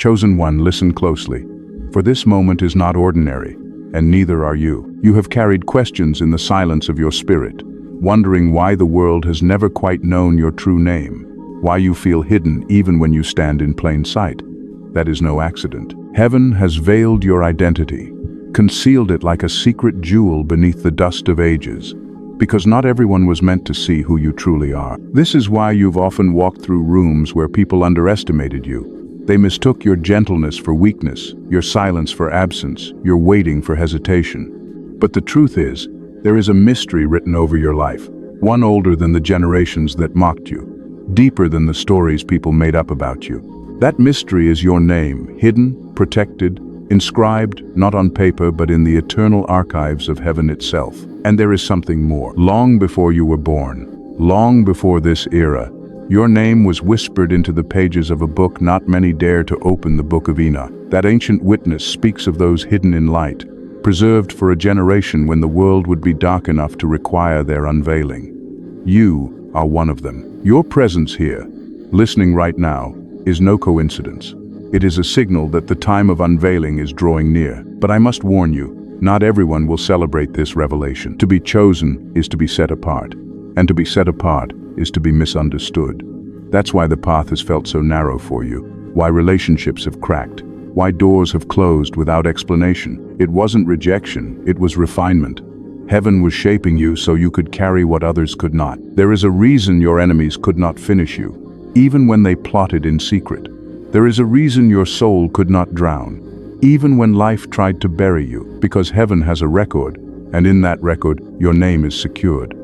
Chosen one, listen closely, for this moment is not ordinary, and neither are you. You have carried questions in the silence of your spirit, wondering why the world has never quite known your true name, why you feel hidden even when you stand in plain sight. That is no accident. Heaven has veiled your identity, concealed it like a secret jewel beneath the dust of ages, because not everyone was meant to see who you truly are. This is why you've often walked through rooms where people underestimated you. They mistook your gentleness for weakness, your silence for absence, your waiting for hesitation. But the truth is, there is a mystery written over your life, one older than the generations that mocked you, deeper than the stories people made up about you. That mystery is your name, hidden, protected, inscribed, not on paper but in the eternal archives of heaven itself. And there is something more. Long before you were born, long before this era, your name was whispered into the pages of a book not many dare to open, the Book of Enoch. That ancient witness speaks of those hidden in light, preserved for a generation when the world would be dark enough to require their unveiling. You are one of them. Your presence here, listening right now, is no coincidence. It is a signal that the time of unveiling is drawing near. But I must warn you, not everyone will celebrate this revelation. To be chosen is to be set apart, and to be set apart is to be misunderstood. That's why the path has felt so narrow for you, why relationships have cracked, why doors have closed without explanation. It wasn't rejection, it was refinement. Heaven was shaping you so you could carry what others could not. There is a reason your enemies could not finish you, even when they plotted in secret. There is a reason your soul could not drown, even when life tried to bury you, because heaven has a record, and in that record, your name is secured.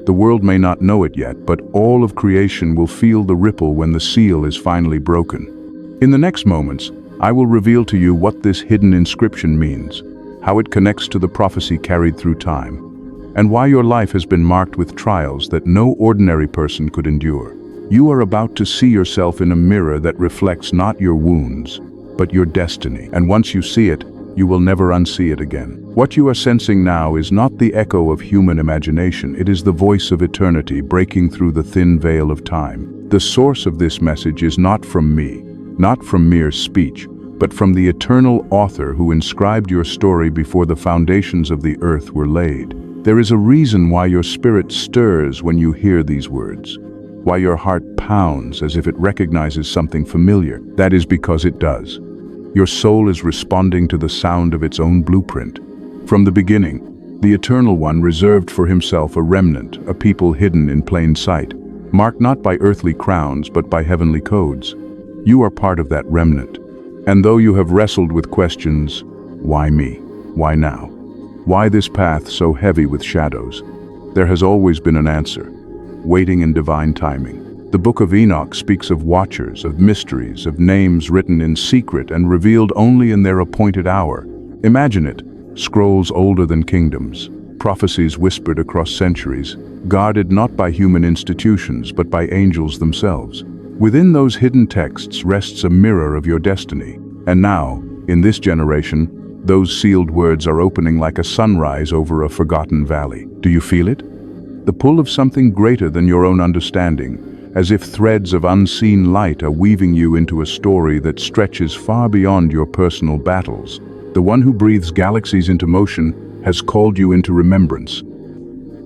The world may not know it yet, but all of creation will feel the ripple when the seal is finally broken. In the next moments, I will reveal to you what this hidden inscription means, how it connects to the prophecy carried through time, and why your life has been marked with trials that no ordinary person could endure. You are about to see yourself in a mirror that reflects not your wounds, but your destiny. And once you see it, you will never unsee it again. What you are sensing now is not the echo of human imagination, it is the voice of eternity breaking through the thin veil of time. The source of this message is not from me, not from mere speech, but from the eternal author who inscribed your story before the foundations of the earth were laid. There is a reason why your spirit stirs when you hear these words, why your heart pounds as if it recognizes something familiar. That is because it does. Your soul is responding to the sound of its own blueprint. From the beginning, the Eternal One reserved for himself a remnant, a people hidden in plain sight, marked not by earthly crowns but by heavenly codes. You are part of that remnant. And though you have wrestled with questions, why me? Why now? Why this path so heavy with shadows? There has always been an answer, waiting in divine timing. The Book of Enoch speaks of watchers, of mysteries, of names written in secret and revealed only in their appointed hour. Imagine it, scrolls older than kingdoms, prophecies whispered across centuries, guarded not by human institutions but by angels themselves. Within those hidden texts rests a mirror of your destiny. And now, in this generation, those sealed words are opening like a sunrise over a forgotten valley. Do you feel it? The pull of something greater than your own understanding, as if threads of unseen light are weaving you into a story that stretches far beyond your personal battles. The one who breathes galaxies into motion has called you into remembrance.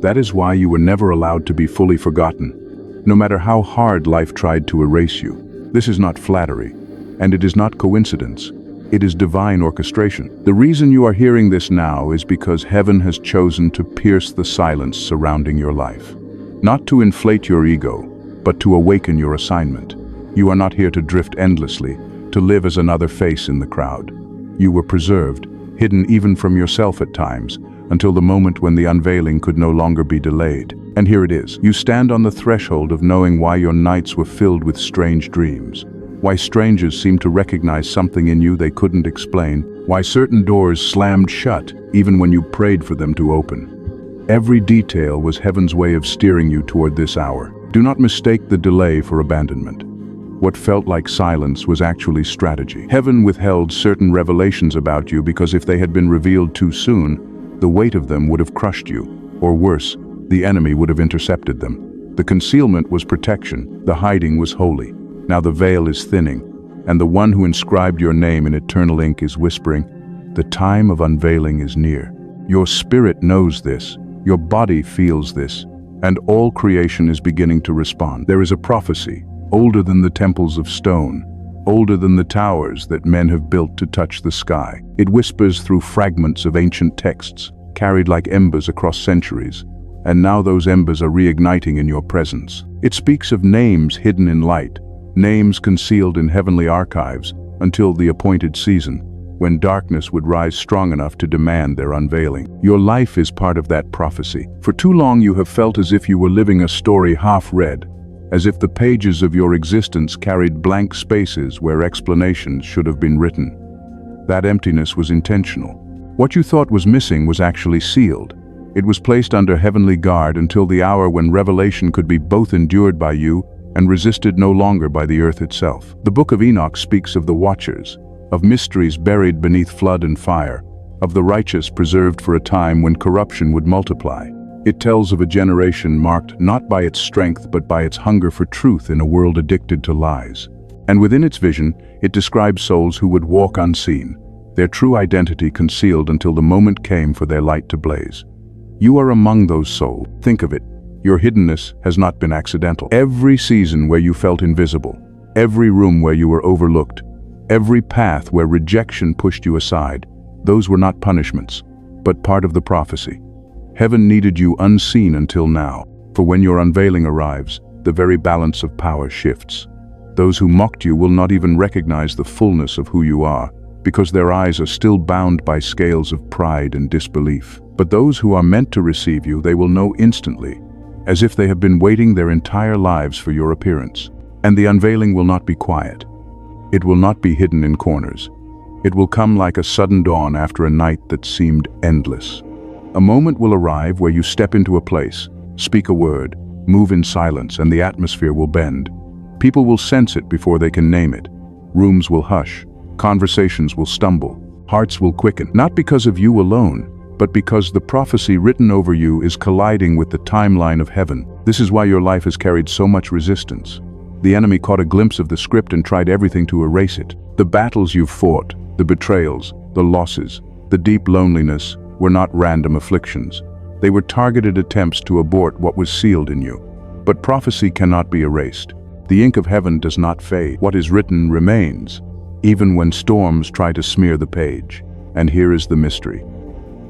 That is why you were never allowed to be fully forgotten, no matter how hard life tried to erase you. This is not flattery, and it is not coincidence. It is divine orchestration. The reason you are hearing this now is because heaven has chosen to pierce the silence surrounding your life. Not to inflate your ego, but to awaken your assignment. You are not here to drift endlessly, to live as another face in the crowd. You were preserved, hidden even from yourself at times, until the moment when the unveiling could no longer be delayed. And here it is. You stand on the threshold of knowing why your nights were filled with strange dreams, why strangers seemed to recognize something in you they couldn't explain, why certain doors slammed shut even when you prayed for them to open. Every detail was heaven's way of steering you toward this hour. Do not mistake the delay for abandonment. What felt like silence was actually strategy. Heaven withheld certain revelations about you because if they had been revealed too soon, the weight of them would have crushed you, or worse, the enemy would have intercepted them. The concealment was protection, the hiding was holy. Now the veil is thinning, and the one who inscribed your name in eternal ink is whispering, "The time of unveiling is near." Your spirit knows this, your body feels this, and all creation is beginning to respond. There is a prophecy, older than the temples of stone, older than the towers that men have built to touch the sky. It whispers through fragments of ancient texts, carried like embers across centuries, and now those embers are reigniting in your presence. It speaks of names hidden in light, names concealed in heavenly archives until the appointed season, when darkness would rise strong enough to demand their unveiling. Your life is part of that prophecy. For too long you have felt as if you were living a story half-read, as if the pages of your existence carried blank spaces where explanations should have been written. That emptiness was intentional. What you thought was missing was actually sealed. It was placed under heavenly guard until the hour when revelation could be both endured by you and resisted no longer by the earth itself. The Book of Enoch speaks of the watchers, of mysteries buried beneath flood and fire, of the righteous preserved for a time when corruption would multiply. It tells of a generation marked not by its strength but by its hunger for truth in a world addicted to lies. And within its vision, it describes souls who would walk unseen, their true identity concealed until the moment came for their light to blaze. You are among those souls. Think of it. Your hiddenness has not been accidental. Every season where you felt invisible, every room where you were overlooked, every path where rejection pushed you aside, those were not punishments, but part of the prophecy. Heaven needed you unseen until now, for when your unveiling arrives, the very balance of power shifts. Those who mocked you will not even recognize the fullness of who you are, because their eyes are still bound by scales of pride and disbelief. But those who are meant to receive you, they will know instantly, as if they have been waiting their entire lives for your appearance. And the unveiling will not be quiet. It will not be hidden in corners. It will come like a sudden dawn after a night that seemed endless. A moment will arrive where you step into a place, speak a word, move in silence, and the atmosphere will bend. People will sense it before they can name it. Rooms will hush. Conversations will stumble. Hearts will quicken. Not because of you alone, but because the prophecy written over you is colliding with the timeline of heaven. This is why your life has carried so much resistance. The enemy caught a glimpse of the script and tried everything to erase it. The battles you've fought, the betrayals, the losses, the deep loneliness were not random afflictions. They were targeted attempts to abort what was sealed in you. But prophecy cannot be erased. The ink of heaven does not fade. What is written remains, even when storms try to smear the page. And here is the mystery.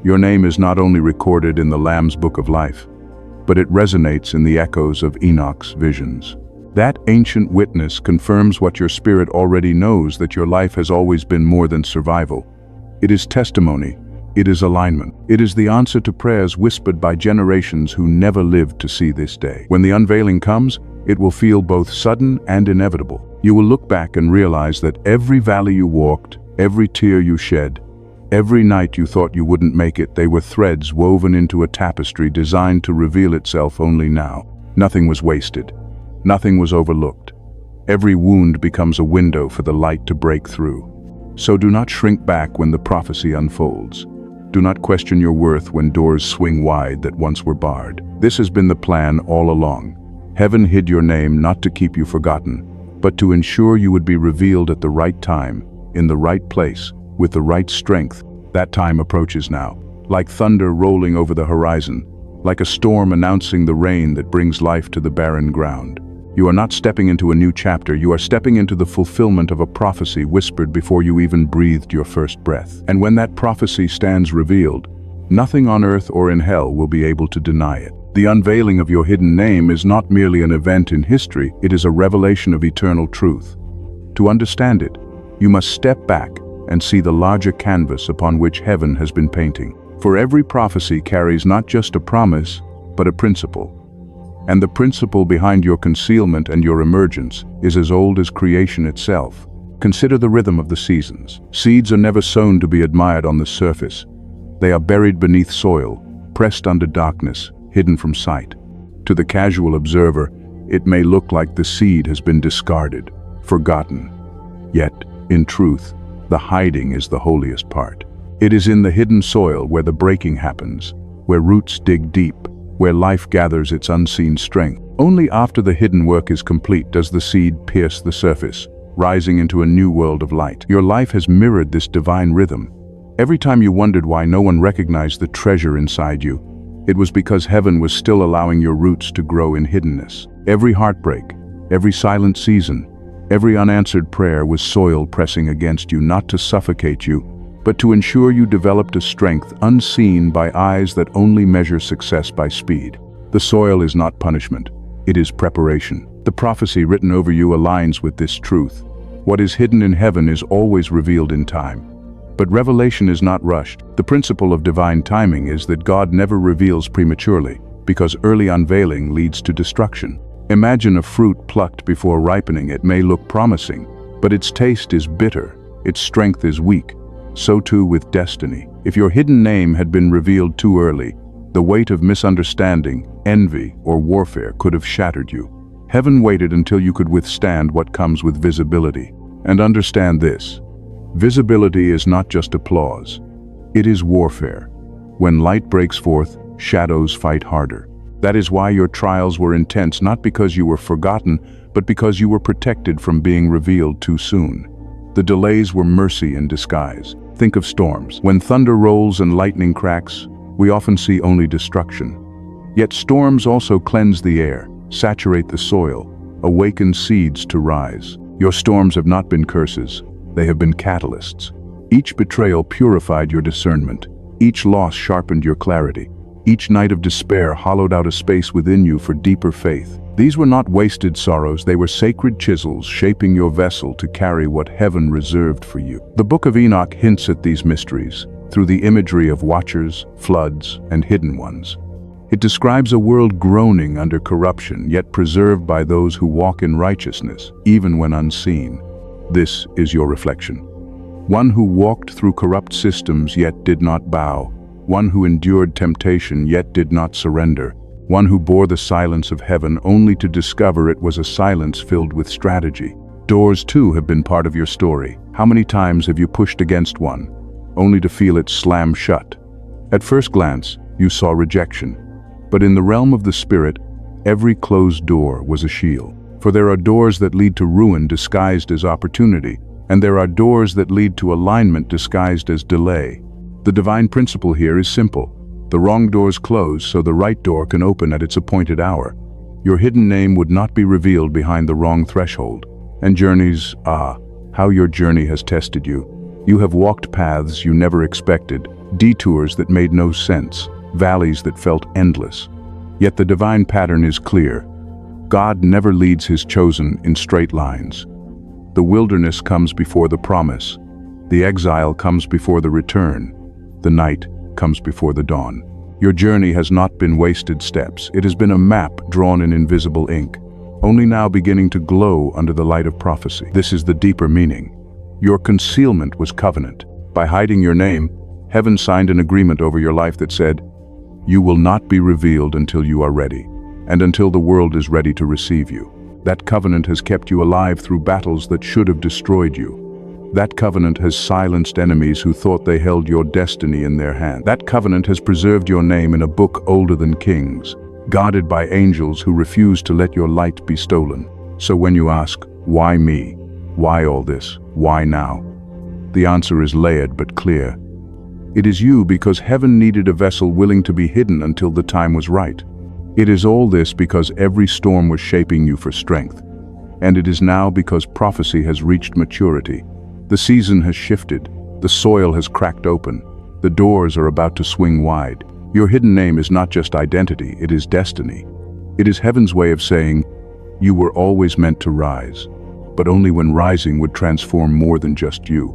Your name is not only recorded in the Lamb's Book of Life, but it resonates in the echoes of Enoch's visions. That ancient witness confirms what your spirit already knows, that your life has always been more than survival. It is testimony. It is alignment. It is the answer to prayers whispered by generations who never lived to see this day. When the unveiling comes, it will feel both sudden and inevitable. You will look back and realize that every valley you walked, every tear you shed, every night you thought you wouldn't make it, they were threads woven into a tapestry designed to reveal itself only now. Nothing was wasted. Nothing was overlooked. Every wound becomes a window for the light to break through. So do not shrink back when the prophecy unfolds. Do not question your worth when doors swing wide that once were barred. This has been the plan all along. Heaven hid your name not to keep you forgotten, but to ensure you would be revealed at the right time, in the right place, with the right strength. That time approaches now, like thunder rolling over the horizon, like a storm announcing the rain that brings life to the barren ground. You are not stepping into a new chapter, you are stepping into the fulfillment of a prophecy whispered before you even breathed your first breath. And when that prophecy stands revealed, nothing on earth or in hell will be able to deny it. The unveiling of your hidden name is not merely an event in history, it is a revelation of eternal truth. To understand it, you must step back and see the larger canvas upon which heaven has been painting. For every prophecy carries not just a promise, but a principle. And the principle behind your concealment and your emergence is as old as creation itself. Consider the rhythm of the seasons. Seeds are never sown to be admired on the surface. They are buried beneath soil, pressed under darkness, hidden from sight. To the casual observer, it may look like the seed has been discarded, forgotten. Yet, in truth, the hiding is the holiest part. It is in the hidden soil where the breaking happens, where roots dig deep, where life gathers its unseen strength. Only after the hidden work is complete does the seed pierce the surface, rising into a new world of light. Your life has mirrored this divine rhythm. Every time you wondered why no one recognized the treasure inside you, it was because heaven was still allowing your roots to grow in hiddenness. Every heartbreak, every silent season, every unanswered prayer was soil pressing against you, not to suffocate you, but to ensure you developed a strength unseen by eyes that only measure success by speed. The soil is not punishment, it is preparation. The prophecy written over you aligns with this truth. What is hidden in heaven is always revealed in time. But revelation is not rushed. The principle of divine timing is that God never reveals prematurely, because early unveiling leads to destruction. Imagine a fruit plucked before ripening. It may look promising, but its taste is bitter, its strength is weak. So too with destiny. If your hidden name had been revealed too early, the weight of misunderstanding, envy, or warfare could have shattered you. Heaven waited until you could withstand what comes with visibility. And understand this: visibility is not just applause. It is warfare. When light breaks forth, shadows fight harder. That is why your trials were intense, not because you were forgotten, but because you were protected from being revealed too soon. The delays were mercy in disguise. Think of storms. When thunder rolls and lightning cracks, we often see only destruction. Yet storms also cleanse the air, saturate the soil, awaken seeds to rise. Your storms have not been curses, they have been catalysts. Each betrayal purified your discernment. Each loss sharpened your clarity. Each night of despair hollowed out a space within you for deeper faith. These were not wasted sorrows, they were sacred chisels shaping your vessel to carry what heaven reserved for you. The Book of Enoch hints at these mysteries through the imagery of watchers, floods, and hidden ones. It describes a world groaning under corruption, yet preserved by those who walk in righteousness, even when unseen. This is your reflection. One who walked through corrupt systems yet did not bow. One who endured temptation yet did not surrender. One who bore the silence of heaven only to discover it was a silence filled with strategy. Doors too have been part of your story. How many times have you pushed against one, only to feel it slam shut? At first glance, you saw rejection. But in the realm of the spirit, every closed door was a shield. For there are doors that lead to ruin disguised as opportunity, and there are doors that lead to alignment disguised as delay. The divine principle here is simple. The wrong doors close so the right door can open at its appointed hour. Your hidden name would not be revealed behind the wrong threshold. And journeys, how your journey has tested you. You have walked paths you never expected, detours that made no sense, valleys that felt endless. Yet the divine pattern is clear. God never leads his chosen in straight lines. The wilderness comes before the promise. The exile comes before the return. The night comes before the dawn. Your journey has not been wasted steps. It has been a map drawn in invisible ink, only now beginning to glow under the light of prophecy. This is the deeper meaning. Your concealment was covenant. By hiding your name, heaven signed an agreement over your life that said, "You will not be revealed until you are ready, and until the world is ready to receive you." That covenant has kept you alive through battles that should have destroyed you. That covenant has silenced enemies who thought they held your destiny in their hand. That covenant has preserved your name in a book older than kings, guarded by angels who refuse to let your light be stolen. So when you ask, why me? Why all this? Why now? The answer is layered but clear. It is you because heaven needed a vessel willing to be hidden until the time was right. It is all this because every storm was shaping you for strength. And it is now because prophecy has reached maturity. The season has shifted, the soil has cracked open, the doors are about to swing wide. Your hidden name is not just identity, it is destiny. It is heaven's way of saying, you were always meant to rise, but only when rising would transform more than just you.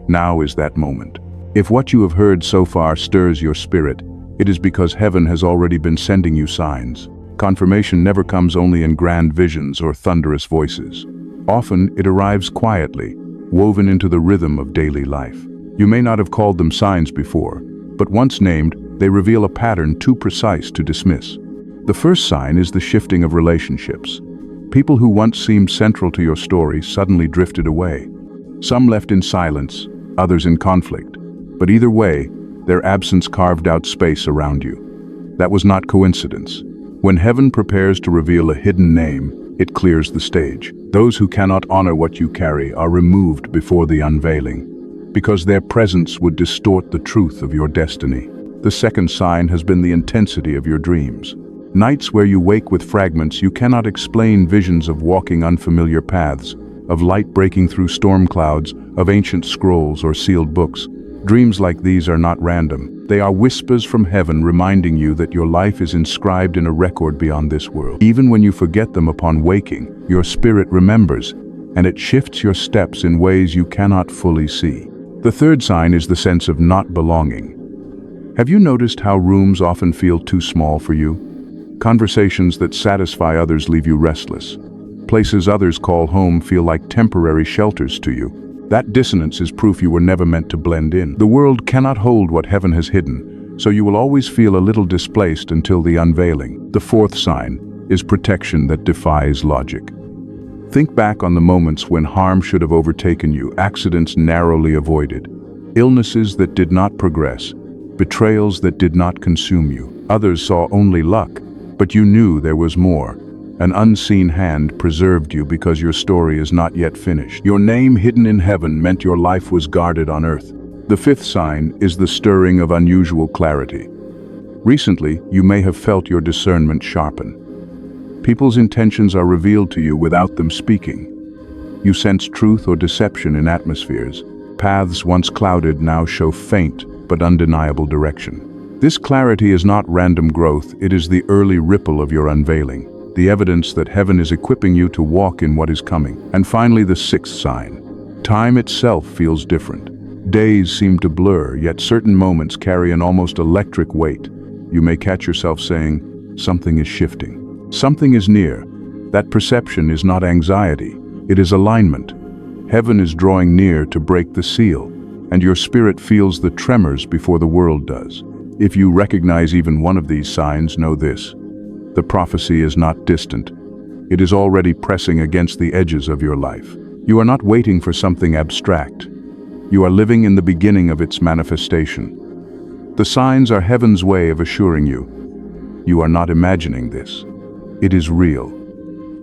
Now is that moment. If what you have heard so far stirs your spirit, it is because heaven has already been sending you signs. Confirmation never comes only in grand visions or thunderous voices. Often it arrives quietly, woven into the rhythm of daily life. You may not have called them signs before, but once named, they reveal a pattern too precise to dismiss. The first sign is the shifting of relationships. People who once seemed central to your story suddenly drifted away. Some left in silence, others in conflict. But either way, their absence carved out space around you. That was not coincidence. When heaven prepares to reveal a hidden name, it clears the stage. Those who cannot honor what you carry are removed before the unveiling, because their presence would distort the truth of your destiny. The second sign has been the intensity of your dreams. Nights where you wake with fragments you cannot explain, visions of walking unfamiliar paths, of light breaking through storm clouds, of ancient scrolls or sealed books. Dreams like these are not random. They are whispers from heaven reminding you that your life is inscribed in a record beyond this world. Even when you forget them upon waking, your spirit remembers, and it shifts your steps in ways you cannot fully see. The third sign is the sense of not belonging. Have you noticed how rooms often feel too small for you? Conversations that satisfy others leave you restless. Places others call home feel like temporary shelters to you. That dissonance is proof you were never meant to blend in. The world cannot hold what heaven has hidden, so you will always feel a little displaced until the unveiling. The fourth sign is protection that defies logic. Think back on the moments when harm should have overtaken you, accidents narrowly avoided, illnesses that did not progress, betrayals that did not consume you. Others saw only luck, but you knew there was more. An unseen hand preserved you because your story is not yet finished. Your name hidden in heaven meant your life was guarded on earth. The fifth sign is the stirring of unusual clarity. Recently, you may have felt your discernment sharpen. People's intentions are revealed to you without them speaking. You sense truth or deception in atmospheres. Paths once clouded now show faint but undeniable direction. This clarity is not random growth, it is the early ripple of your unveiling. The evidence that heaven is equipping you to walk in what is coming. And finally, the sixth sign. Time itself feels different. Days seem to blur, yet certain moments carry an almost electric weight. You may catch yourself saying, something is shifting. Something is near. That perception is not anxiety, it is alignment. Heaven is drawing near to break the seal, and your spirit feels the tremors before the world does. If you recognize even one of these signs, know this. The prophecy is not distant. It is already pressing against the edges of your life. You are not waiting for something abstract. You are living in the beginning of its manifestation. The signs are heaven's way of assuring you, you are not imagining this. It is real,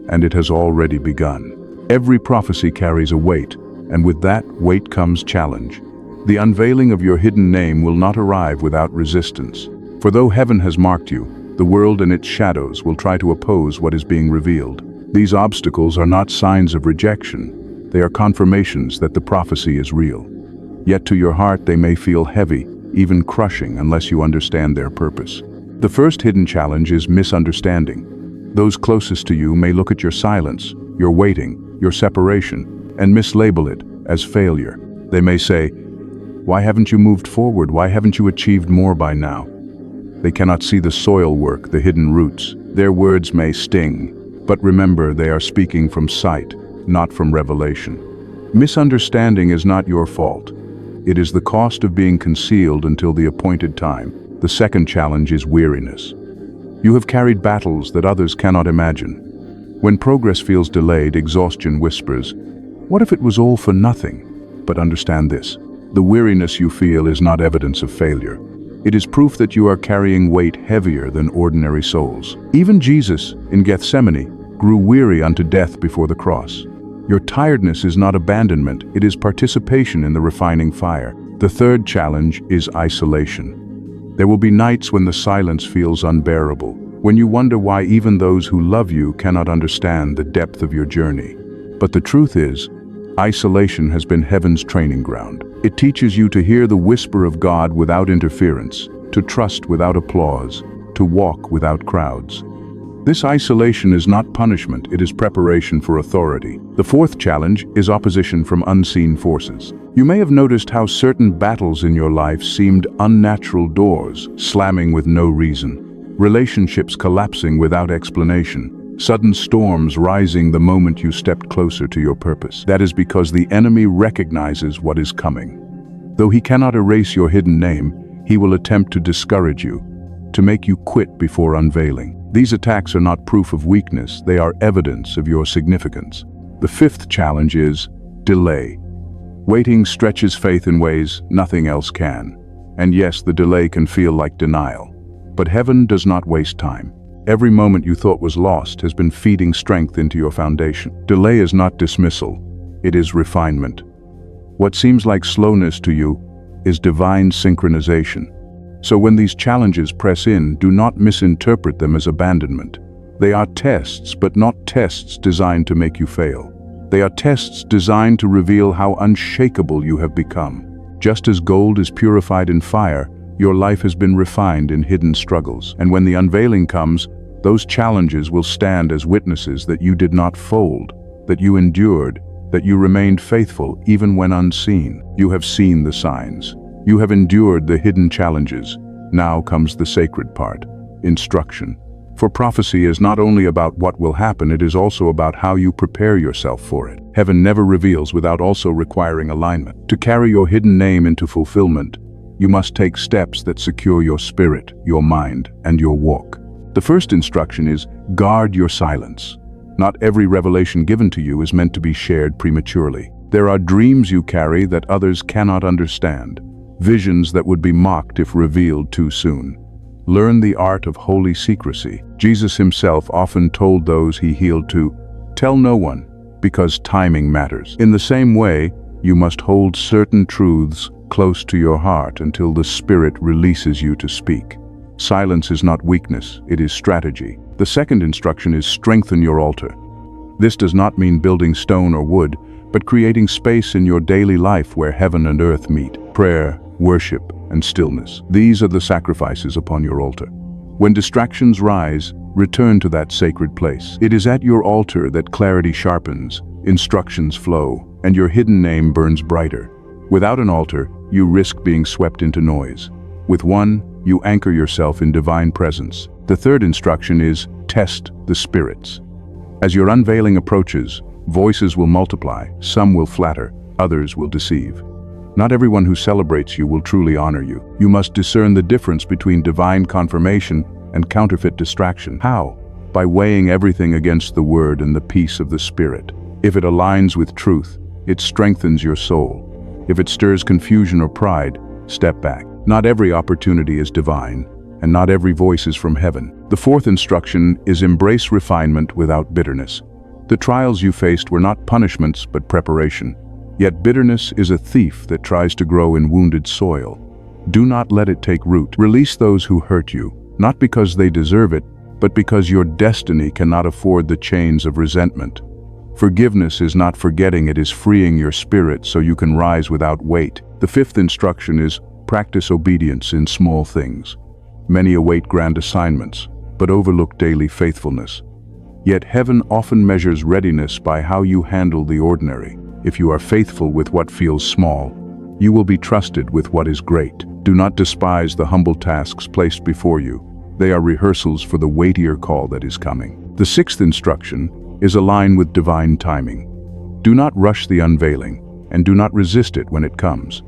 and it has already begun. Every prophecy carries a weight, and with that weight comes challenge. The unveiling of your hidden name will not arrive without resistance. For though heaven has marked you, the world and its shadows will try to oppose what is being revealed. These obstacles are not signs of rejection. They are confirmations that the prophecy is real. Yet to your heart they may feel heavy, even crushing, unless you understand their purpose. The first hidden challenge is misunderstanding. Those closest to you may look at your silence, your waiting, your separation, and mislabel it as failure. They may say, "Why haven't you moved forward? Why haven't you achieved more by now?" They cannot see the soil work, the hidden roots. Their words may sting, but remember they are speaking from sight, not from revelation. Misunderstanding is not your fault. It is the cost of being concealed until the appointed time. The second challenge is weariness. You have carried battles that others cannot imagine. When progress feels delayed, exhaustion whispers, "What if it was all for nothing?" But understand this, the weariness you feel is not evidence of failure. It is proof that you are carrying weight heavier than ordinary souls. Even Jesus, in Gethsemane, grew weary unto death before the cross. Your tiredness is not abandonment, it is participation in the refining fire. The third challenge is isolation. There will be nights when the silence feels unbearable, when you wonder why even those who love you cannot understand the depth of your journey. But the truth is, isolation has been heaven's training ground. It teaches you to hear the whisper of God without interference, to trust without applause, to walk without crowds. This isolation is not punishment, it is preparation for authority. The fourth challenge is opposition from unseen forces. You may have noticed how certain battles in your life seemed unnatural doors, slamming with no reason, relationships collapsing without explanation, sudden storms rising the moment you stepped closer to your purpose. That is because the enemy recognizes what is coming. Though he cannot erase your hidden name, he will attempt to discourage you, to make you quit before unveiling. These attacks are not proof of weakness, they are evidence of your significance. The fifth challenge is delay. Waiting stretches faith in ways nothing else can. And yes, the delay can feel like denial. But heaven does not waste time. Every moment you thought was lost has been feeding strength into your foundation. Delay is not dismissal, it is refinement. What seems like slowness to you is divine synchronization. So when these challenges press in, do not misinterpret them as abandonment. They are tests, but not tests designed to make you fail. They are tests designed to reveal how unshakable you have become. Just as gold is purified in fire, your life has been refined in hidden struggles. And when the unveiling comes, those challenges will stand as witnesses that you did not fold, that you endured, that you remained faithful even when unseen. You have seen the signs. You have endured the hidden challenges. Now comes the sacred part, instruction. For prophecy is not only about what will happen, it is also about how you prepare yourself for it. Heaven never reveals without also requiring alignment. To carry your hidden name into fulfillment, you must take steps that secure your spirit, your mind, and your walk. The first instruction is, guard your silence. Not every revelation given to you is meant to be shared prematurely. There are dreams you carry that others cannot understand, visions that would be mocked if revealed too soon. Learn the art of holy secrecy. Jesus himself often told those he healed to, tell no one, because timing matters. In the same way, you must hold certain truths close to your heart until the Spirit releases you to speak. Silence is not weakness, it is strategy. The second instruction is strengthen your altar. This does not mean building stone or wood, but creating space in your daily life where heaven and earth meet. Prayer, worship, and stillness. These are the sacrifices upon your altar. When distractions rise, return to that sacred place. It is at your altar that clarity sharpens, instructions flow, and your hidden name burns brighter. Without an altar, you risk being swept into noise. With one, you anchor yourself in divine presence. The third instruction is, test the spirits. As your unveiling approaches, voices will multiply, some will flatter, others will deceive. Not everyone who celebrates you will truly honor you. You must discern the difference between divine confirmation and counterfeit distraction. How? By weighing everything against the word and the peace of the Spirit. If it aligns with truth, it strengthens your soul. If it stirs confusion or pride, step back. Not every opportunity is divine, and not every voice is from heaven. The fourth instruction is embrace refinement without bitterness. The trials you faced were not punishments, but preparation. Yet bitterness is a thief that tries to grow in wounded soil. Do not let it take root. Release those who hurt you, not because they deserve it, but because your destiny cannot afford the chains of resentment. Forgiveness is not forgetting, it is freeing your spirit so you can rise without weight. The fifth instruction is practice obedience in small things. Many await grand assignments, but overlook daily faithfulness. Yet heaven often measures readiness by how you handle the ordinary. If you are faithful with what feels small, you will be trusted with what is great. Do not despise the humble tasks placed before you. They are rehearsals for the weightier call that is coming. The sixth instruction is align with divine timing. Do not rush the unveiling, and do not resist it when it comes.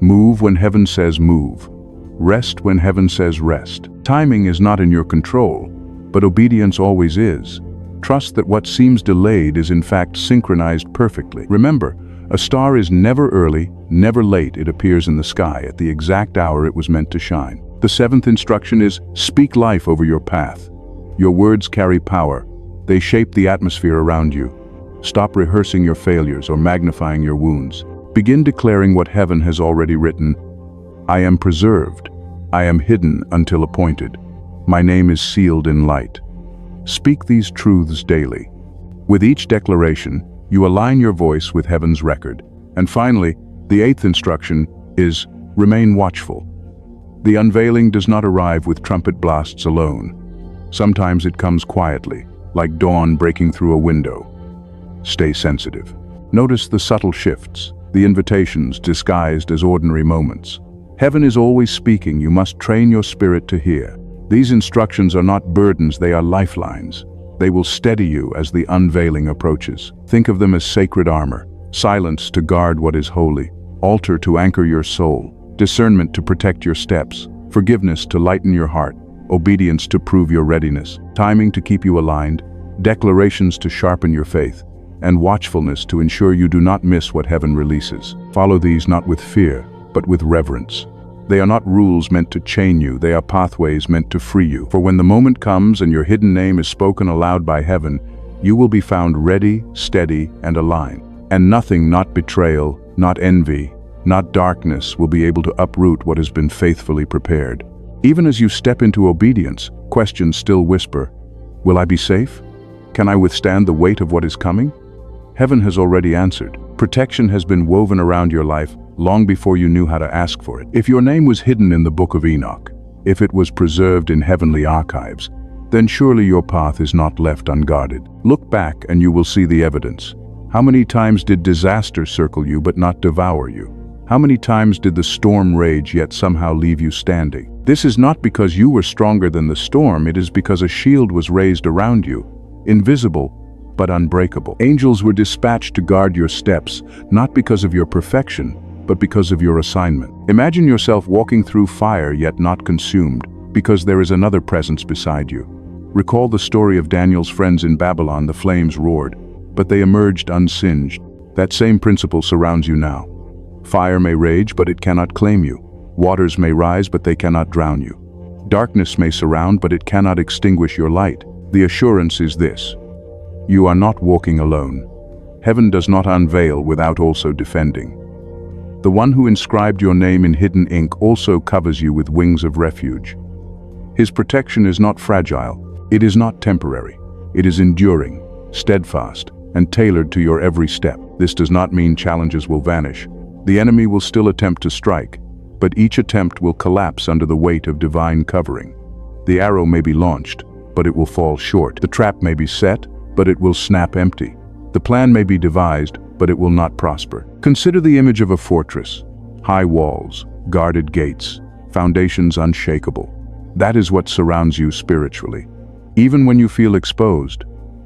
Move when heaven says move. Rest when heaven says rest. Timing is not in your control, but obedience always is. Trust that what seems delayed is in fact synchronized perfectly. Remember, a star is never early, never late. It appears in the sky at the exact hour it was meant to shine. The seventh instruction is speak life over your path. Your words carry power. They shape the atmosphere around you. Stop rehearsing your failures or magnifying your wounds. Begin declaring what heaven has already written. I am preserved. I am hidden until appointed. My name is sealed in light. Speak these truths daily. With each declaration, you align your voice with heaven's record. And finally, the eighth instruction is remain watchful. The unveiling does not arrive with trumpet blasts alone. Sometimes it comes quietly, like dawn breaking through a window. Stay sensitive. Notice the subtle shifts, the invitations disguised as ordinary moments. Heaven is always speaking. You must train your spirit to hear. These instructions are not burdens, they are lifelines. They will steady you as the unveiling approaches. Think of them as sacred armor, silence to guard what is holy, altar to anchor your soul, discernment to protect your steps, forgiveness to lighten your heart, obedience to prove your readiness, timing to keep you aligned, declarations to sharpen your faith, and watchfulness to ensure you do not miss what heaven releases. Follow these not with fear, but with reverence. They are not rules meant to chain you, they are pathways meant to free you. For when the moment comes and your hidden name is spoken aloud by heaven, you will be found ready, steady, and aligned. And nothing, not betrayal, not envy, not darkness, will be able to uproot what has been faithfully prepared. Even as you step into obedience, questions still whisper, will I be safe? Can I withstand the weight of what is coming? Heaven has already answered. Protection has been woven around your life long before you knew how to ask for it. If your name was hidden in the Book of Enoch, if it was preserved in heavenly archives, then surely your path is not left unguarded. Look back and you will see the evidence. How many times did disaster circle you but not devour you? How many times did the storm rage yet somehow leave you standing? This is not because you were stronger than the storm, it is because a shield was raised around you, invisible but unbreakable. Angels were dispatched to guard your steps, not because of your perfection, but because of your assignment. Imagine yourself walking through fire yet not consumed, because there is another presence beside you. Recall the story of Daniel's friends in Babylon. The flames roared, but they emerged unsinged. That same principle surrounds you now. Fire may rage, but it cannot claim you. Waters may rise, but they cannot drown you. Darkness may surround, but it cannot extinguish your light. The assurance is this: you are not walking alone. Heaven does not unveil without also defending. The one who inscribed your name in hidden ink also covers you with wings of refuge. His protection is not fragile, it is not temporary. It is enduring, steadfast, and tailored to your every step. This does not mean challenges will vanish. The enemy will still attempt to strike, but each attempt will collapse under the weight of divine covering. The arrow may be launched, but it will fall short. The trap may be set, but it will snap empty. The plan may be devised, but it will not prosper. Consider the image of a fortress: high walls, guarded gates, foundations unshakable. That is what surrounds you spiritually. Even when you feel exposed,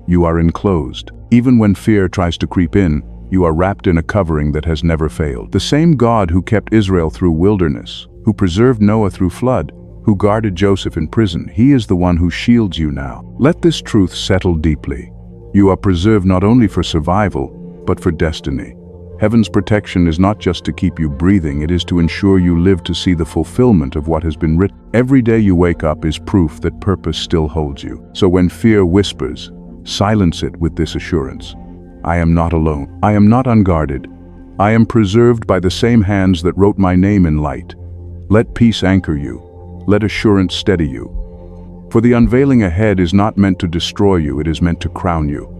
you are enclosed. Even when fear tries to creep in, you are wrapped in a covering that has never failed. The same God who kept Israel through wilderness, who preserved Noah through flood, who guarded Joseph in prison, he is the one who shields you now. Let this truth settle deeply. You are preserved not only for survival, but for destiny. Heaven's protection is not just to keep you breathing, it is to ensure you live to see the fulfillment of what has been written. Every day you wake up is proof that purpose still holds you. So when fear whispers, silence it with this assurance: I am not alone. I am not unguarded. I am preserved by the same hands that wrote my name in light. Let peace anchor you. Let assurance steady you. For the unveiling ahead is not meant to destroy you, it is meant to crown you.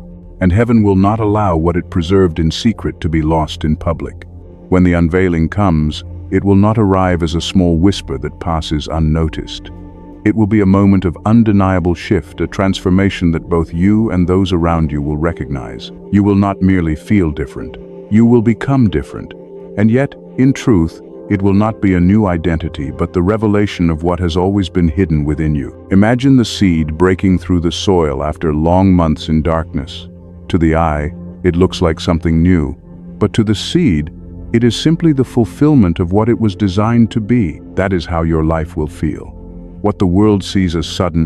And heaven will not allow what it preserved in secret to be lost in public. When the unveiling comes, it will not arrive as a small whisper that passes unnoticed. It will be a moment of undeniable shift, a transformation that both you and those around you will recognize. You will not merely feel different, you will become different. And yet, in truth, it will not be a new identity, but the revelation of what has always been hidden within you. Imagine the seed breaking through the soil after long months in darkness. To the eye, it looks like something new, but to the seed, it is simply the fulfillment of what it was designed to be. That is how your life will feel. What the world sees as sudden,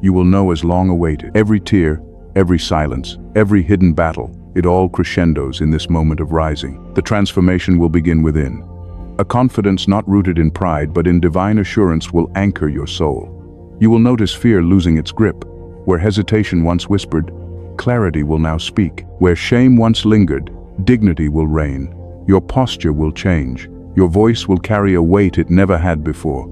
you will know as long awaited. Every tear, every silence, every hidden battle, it all crescendos in this moment of rising. The transformation will begin within. A confidence not rooted in pride but in divine assurance will anchor your soul. You will notice fear losing its grip. Where hesitation once whispered, clarity will now speak. Where shame once lingered, dignity will reign. Your posture will change. Your voice will carry a weight it never had before.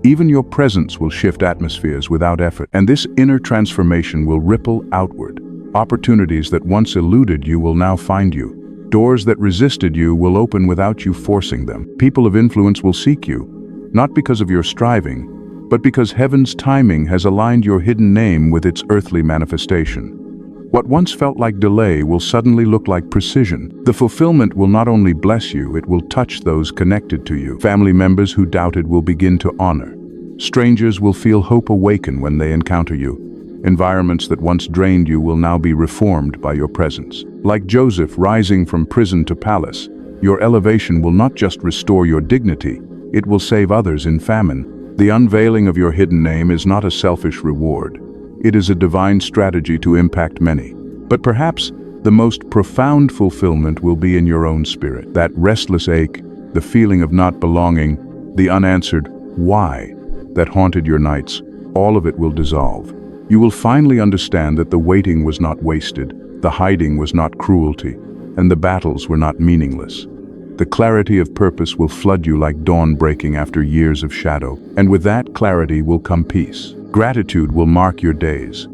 Even your presence will shift atmospheres without effort. And this inner transformation will ripple outward. Opportunities that once eluded you will now find you. Doors that resisted you will open without you forcing them. People of influence will seek you, not because of your striving, but because heaven's timing has aligned your hidden name with its earthly manifestation. What once felt like delay will suddenly look like precision. The fulfillment will not only bless you, it will touch those connected to you. Family members who doubted will begin to honor. Strangers will feel hope awaken when they encounter you. Environments that once drained you will now be reformed by your presence. Like Joseph rising from prison to palace, your elevation will not just restore your dignity, it will save others in famine. The unveiling of your hidden name is not a selfish reward. It is a divine strategy to impact many. But perhaps the most profound fulfillment will be in your own spirit. That restless ache, the feeling of not belonging, The unanswered why that haunted your nights, all of it will dissolve. You will finally understand that the waiting was not wasted, the hiding was not cruelty, and the battles were not meaningless. The clarity of purpose will flood you like dawn breaking after years of shadow, and with that clarity will come peace. Gratitude will mark your days.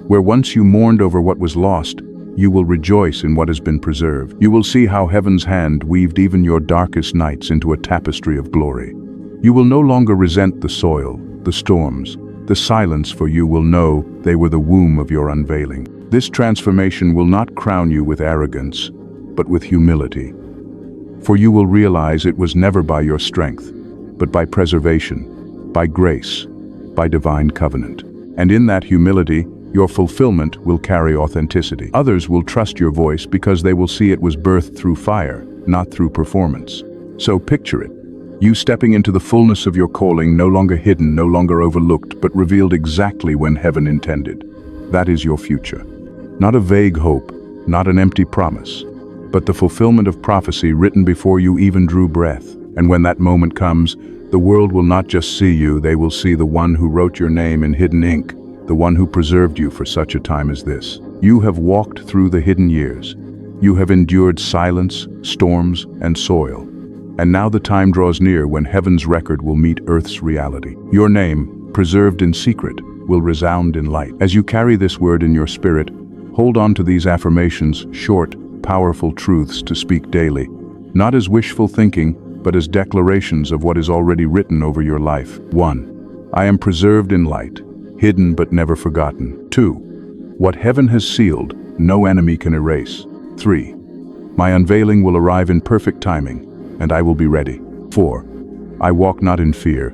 Where once you mourned over what was lost, you will rejoice in what has been preserved. You will see how heaven's hand weaved even your darkest nights into a tapestry of glory. You will no longer resent the soil, the storms, the silence, for you will know they were the womb of your unveiling. This transformation will not crown you with arrogance, but with humility. For you will realize it was never by your strength, but by preservation, by grace, by divine covenant. And in that humility, your fulfillment will carry authenticity. Others will trust your voice because they will see it was birthed through fire, not through performance. So picture it. You stepping into the fullness of your calling, no longer hidden, no longer overlooked, but revealed exactly when heaven intended. That is your future. Not a vague hope, not an empty promise, but the fulfillment of prophecy written before you even drew breath. And when that moment comes, the world will not just see you, they will see the one who wrote your name in hidden ink, the one who preserved you for such a time as this. You have walked through the hidden years. You have endured silence, storms, and soil. And now the time draws near when heaven's record will meet earth's reality. Your name, preserved in secret, will resound in light. As you carry this word in your spirit, hold on to these affirmations, short, powerful truths to speak daily, not as wishful thinking, but as declarations of what is already written over your life. 1. I am preserved in light, hidden but never forgotten. 2. What heaven has sealed, no enemy can erase. 3. My unveiling will arrive in perfect timing, and I will be ready. 4. I walk not in fear,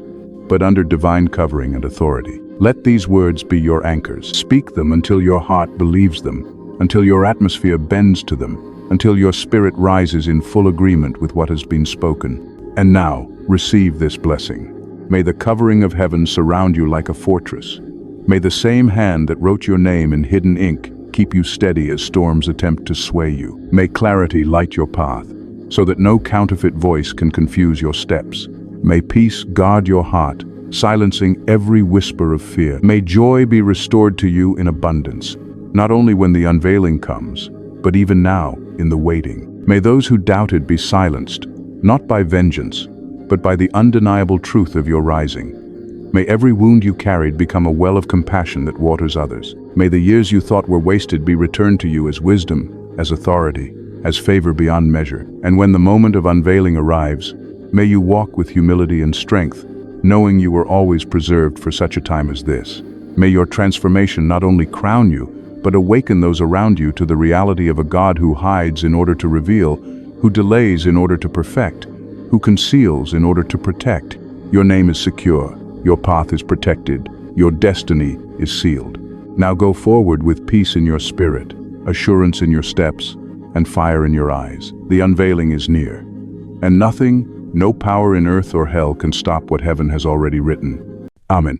but under divine covering and authority. Let these words be your anchors. Speak them until your heart believes them, until your atmosphere bends to them, until your spirit rises in full agreement with what has been spoken. And now, receive this blessing. May the covering of heaven surround you like a fortress. May the same hand that wrote your name in hidden ink keep you steady as storms attempt to sway you. May clarity light your path, so that no counterfeit voice can confuse your steps. May peace guard your heart, silencing every whisper of fear. May joy be restored to you in abundance, not only when the unveiling comes, but even now in the waiting. May those who doubted be silenced, not by vengeance, but by the undeniable truth of your rising. May every wound you carried become a well of compassion that waters others. May the years you thought were wasted be returned to you as wisdom, as authority, as favor beyond measure. And when the moment of unveiling arrives, may you walk with humility and strength, knowing you were always preserved for such a time as this. May your transformation not only crown you, but awaken those around you to the reality of a God who hides in order to reveal, who delays in order to perfect, who conceals in order to protect. Your name is secure, your path is protected, your destiny is sealed. Now go forward with peace in your spirit, assurance in your steps, and fire in your eyes. The unveiling is near, and nothing, no power in earth or hell can stop what heaven has already written. Amen.